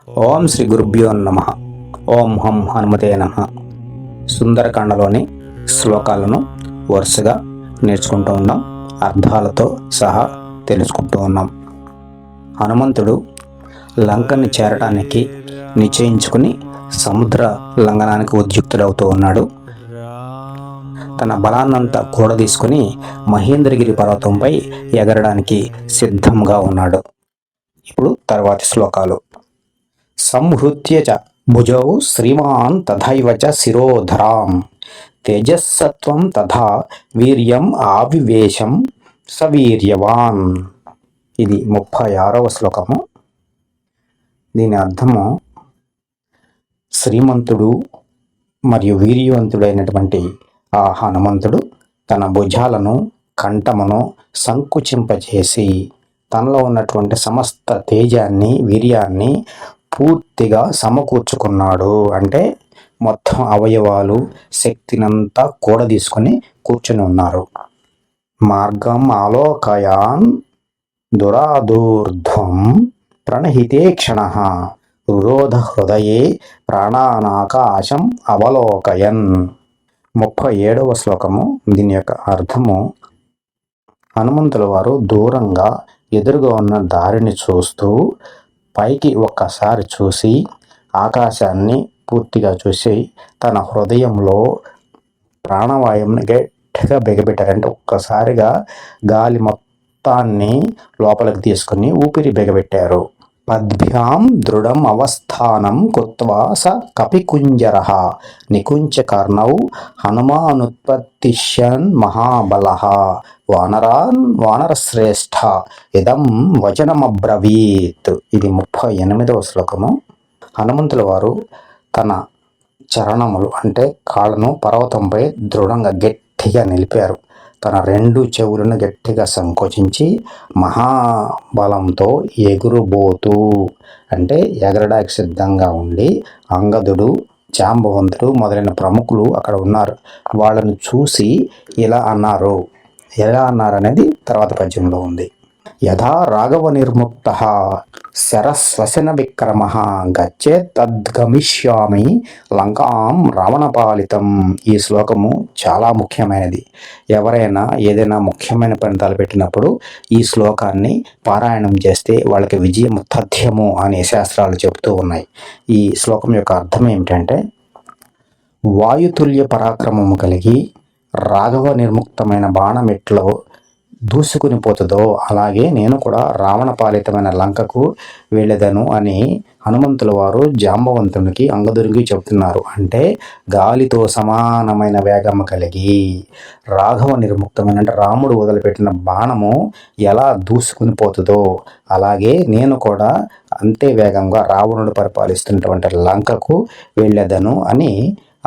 ఓం శ్రీ గురుభ్యో నమ. ఓం హం హనుమతే నమ. సుందరకాండలోని శ్లోకాలను వరుసగా నేర్చుకుంటూ ఉన్నాం, అర్థాలతో సహా తెలుసుకుంటూ ఉన్నాం. హనుమంతుడు లంకని చేరడానికి నిశ్చయించుకుని సముద్ర లంఘనానికి ఉద్యుక్తుడవుతూ ఉన్నాడు. తన బలాన్నంతా కూడదీసుకుని మహేంద్రగిరి పర్వతంపై ఎగరడానికి సిద్ధంగా ఉన్నాడు. ఇప్పుడు తర్వాతి శ్లోకాలు. సంహృత్య చ భుజౌ శ్రీమాన్ తథైవ చ శిరోధరాం తేజస్సత్వం తథా వీర్యం ఆవివేశం సవీర్యవాన్. ఇది 36వ శ్లోకము. దీని అర్థము, శ్రీమంతుడు మరియు వీర్యవంతుడైనటువంటి ఆ హనుమంతుడు తన భుజాలను కంఠమును సంకుచింపచేసి తనలో ఉన్నటువంటి సమస్త తేజాన్ని వీర్యాన్ని పూర్తిగా సమకూర్చుకున్నాడు. అంటే మొత్తం అవయవాలు శక్తినంతా కూడదీసుకొని కూర్చుని ఉన్నారు. మార్గం ఆలోకయాన్ దురాదూర్ధ్వం ప్రణహితే క్షణ రురోధ హృదయే ప్రాణానాకాశం అవలోకయన్. 37వ శ్లోకము. దీని యొక్క అర్థము, హనుమంతుల వారు దూరంగా ఎదురుగా ఉన్న దారిని చూస్తూ పైకి ఒక్కసారి చూసి ఆకాశాన్ని పూర్తిగా చూసి తన హృదయంలో ప్రాణవాయువుని గట్టిగా బిగబెట్టారంటే ఒక్కసారిగా గాలి మొత్తాన్ని లోపలికి తీసుకుని ఊపిరి బిగబెట్టారు. పద్భ్యాం దృఢం అవస్థానం కృత్వా స కపికుంజరః నికుంచ కర్ణౌ హనుమానుత్పత్తిష్యన్ మహాబలః వానరశ్రేష్ఠ ఇదం వచనమబ్రవీత్. ఇది 38వ శ్లోకము. హనుమంతుల వారు తన చరణములు అంటే కాళ్ళను పర్వతంపై దృఢంగా గట్టిగా నిలిపారు. తన 2 చెవులను గట్టిగా సంకోచించి మహాబలంతో ఎగురుబోతూ అంటే ఎగరడానికి సిద్ధంగా ఉండి, అంగదుడు, జాంబవంతుడు మొదలైన ప్రముఖులు అక్కడ ఉన్నారు. వాళ్ళను చూసి ఇలా అన్నారు. ఎలా అన్నారనేది తర్వాత పద్యంలో ఉంది. యథా రాఘవ నిర్ముక్త శరస్వశన విక్రమ గచ్చేత్ తద్గమిష్యామి లంకాం రావణపాలితం. ఈ శ్లోకము చాలా ముఖ్యమైనది. ఎవరైనా ఏదైనా ముఖ్యమైన పని తలపెట్టినప్పుడు ఈ శ్లోకాన్ని పారాయణం చేస్తే వాళ్ళకి విజయం తథ్యము అనే శాస్త్రాలు చెబుతూ ఉన్నాయి. ఈ శ్లోకం యొక్క అర్థం ఏమిటంటే, వాయుతుల్య పరాక్రమము కలిగి రాఘవ నిర్ముక్తమైన బాణం ఎట్లో దూసుకుని పోతుందో అలాగే నేను కూడా రావణ పాలితమైన లంకకు వెళ్ళేదను అని హనుమంతుల వారు జాంబవంతునికి, అంగదునికి చెబుతున్నారు. అంటే గాలితో సమానమైన వేగం కలిగి రాఘవ నిర్ముక్తమైన అంటే రాముడు వదిలిపెట్టిన బాణము ఎలా దూసుకుని పోతుందో అలాగే నేను కూడా అంతే వేగంగా రావణుడు పరిపాలిస్తున్నటువంటి లంకకు వెళ్ళేదను అని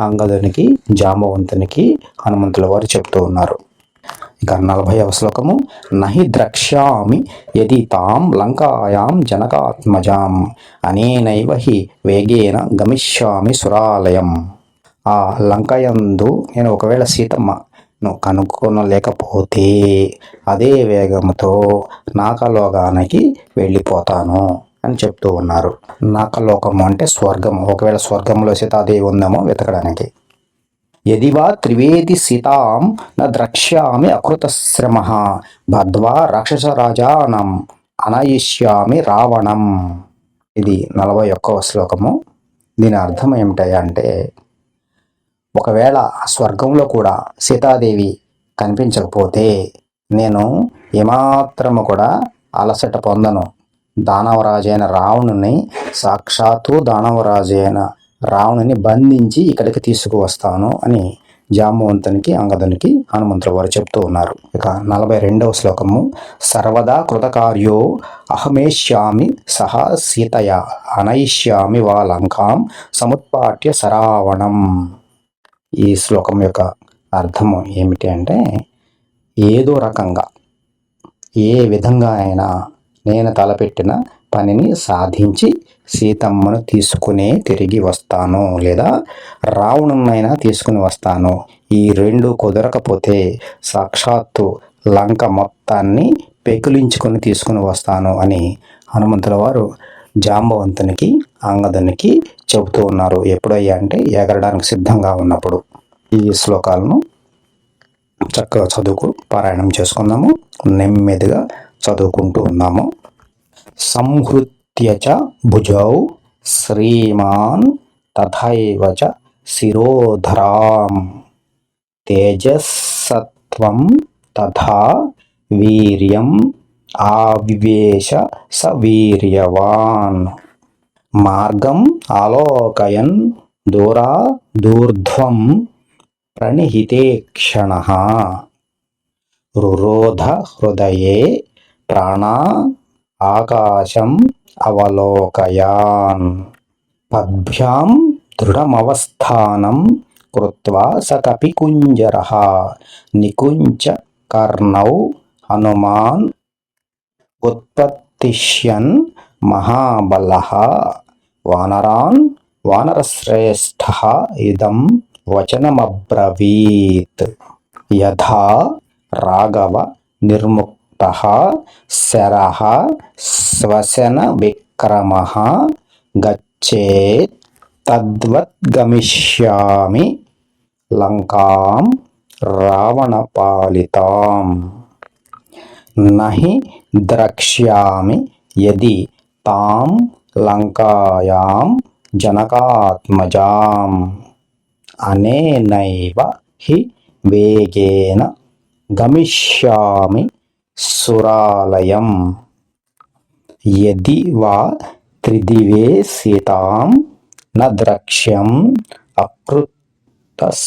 అంగదునికి, జాంబవంతునికి హనుమంతుల వారు చెప్తూ ఉన్నారు. ఇక 40వ శ్లోకము. నహి ద్రక్ష్యామి యది తాం లంకాయాం జనకాత్మజాం అనేనైవ హి వేగేన గమిష్యామి సురాలయం. ఆ లంకయందు నేను ఒకవేళ సీతమ్మను కనుక్కొనలేకపోతే అదే వేగంతో నాకలోకానికి వెళ్ళిపోతాను అని చెప్తూ ఉన్నారు. నాకలోకము అంటే స్వర్గము. ఒకవేళ స్వర్గంలో సీతాదేవి ఉందేమో వెతకడానికి. యదివా త్రివేది సీతాం న ద్రక్ష్యామి అకృతశ్రమః బద్ధ్వా రాక్షసరాజానం అనయిష్యామి రావణం. ఇది 41వ శ్లోకము. దీని అర్థం ఏమిటంటే, ఒకవేళ స్వర్గంలో కూడా సీతాదేవి కనిపించకపోతే నేను ఏమాత్రము కూడా అలసట పొందను. దానవరాజైన రావణుని, సాక్షాత్తు దానవరాజైన రావణుని బంధించి ఇక్కడికి తీసుకువస్తాను అని జాంబవంతునికి, అంగదునికి హనుమంతుల వారు చెప్తూ ఉన్నారు. ఇక 42వ శ్లోకము. సర్వదా కృతకార్యో అహమేష్యామి సహా సీతయ అనయిష్యామి వా లంకాం సముత్పాట్య సరావణం. ఈ శ్లోకం యొక్క అర్థము ఏమిటి అంటే, ఏదో రకంగా ఏ విధంగా అయినా నేను తలపెట్టిన పనిని సాధించి సీతమ్మను తీసుకునే తిరిగి వస్తాను, లేదా రావణునైనా తీసుకుని వస్తాను. ఈ 2 కుదరకపోతే సాక్షాత్తు లంక మొత్తాన్ని పెకిలించుకొని తీసుకుని వస్తాను అని హనుమంతుల వారు జాంబవంతునికి, అంగదునికి చెబుతూ ఉన్నారు. ఎప్పుడయ్యా అంటే ఎగరడానికి సిద్ధంగా ఉన్నప్పుడు. ఈ శ్లోకాలను చక్కగా పారాయణం చేసుకుందాము. నెమ్మదిగా చదువుకుంటూ ఉన్నాము. సంహృత్య చ భుజౌ శ్రీమాన్ తథైవ చ శిరోధరాం తేజస్సత్వం తథా వీర్యం ఆవివేశ స వీర్యవాన్ మార్గం ఆలోకయన్ దూర్ధ్వం ప్రణిహితే క్షణః రురోధ హృదయే ప్రాణా ఆకాశం అవలోకయాన్ పద్భ్యాం దృఢమవస్థానం కృత్వా స కపికుంజరః నికుంచ కర్ణౌ హనుమాన్ ఉత్పత్తిష్యన్ మహాబలః వానరాన్ వానరశ్రేష్ఠః ఇదం వచనమబ్రవీత్ యథా రాఘవ నిర్ముక్తః శరః శ్వసన విక్రమః గచ్చేత్ తద్వత్ గమిష్యామి లంకాం రావణపాలితాం నహి ద్రక్ష్యామి యది తాం లంకాయాం జనకాత్మజాం అనేనైవ హి వేగేన గమిష్యామి సురాలయం యది వా త్రిదివే సీతాం న ద్రక్ష్యం అకృతశ్రమః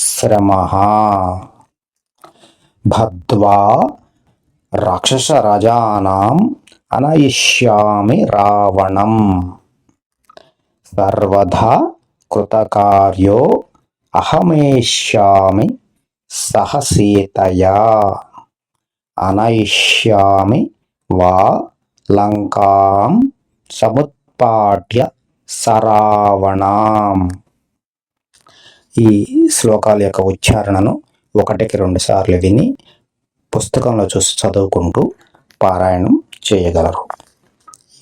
భద్వా రాక్షసరాజానాం అనయిష్యామి రావణం సర్వదా కృతకార్యో అహమేష్యామి సహ సీతయా అనయిష్యామి వా లంకాం సముత్పాట్య సరావణాం. ఈ శ్లోకాల యొక్క ఉచ్చారణను 1-2 సార్లు విని పుస్తకంలో చూసి చదువుకుంటూ పారాయణం చేయగలరు.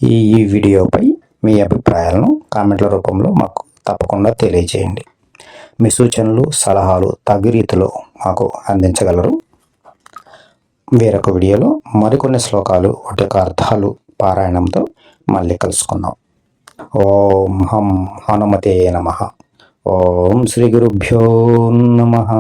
ఈ వీడియోపై మీ అభిప్రాయాలను కామెంట్ల రూపంలో మాకు తప్పకుండా తెలియజేయండి. మీ సూచనలు సలహాలు తగు రీతిలో మాకు అందించగలరు. వేరొక వీడియోలో మరికొన్ని శ్లోకాలు వాటి యొక్క అర్థాలు పారాయణంతో మళ్ళీ కలుసుకుందాం. ఓం హం హనుమతే నమః. ఓం శ్రీ గురుభ్యో నమః.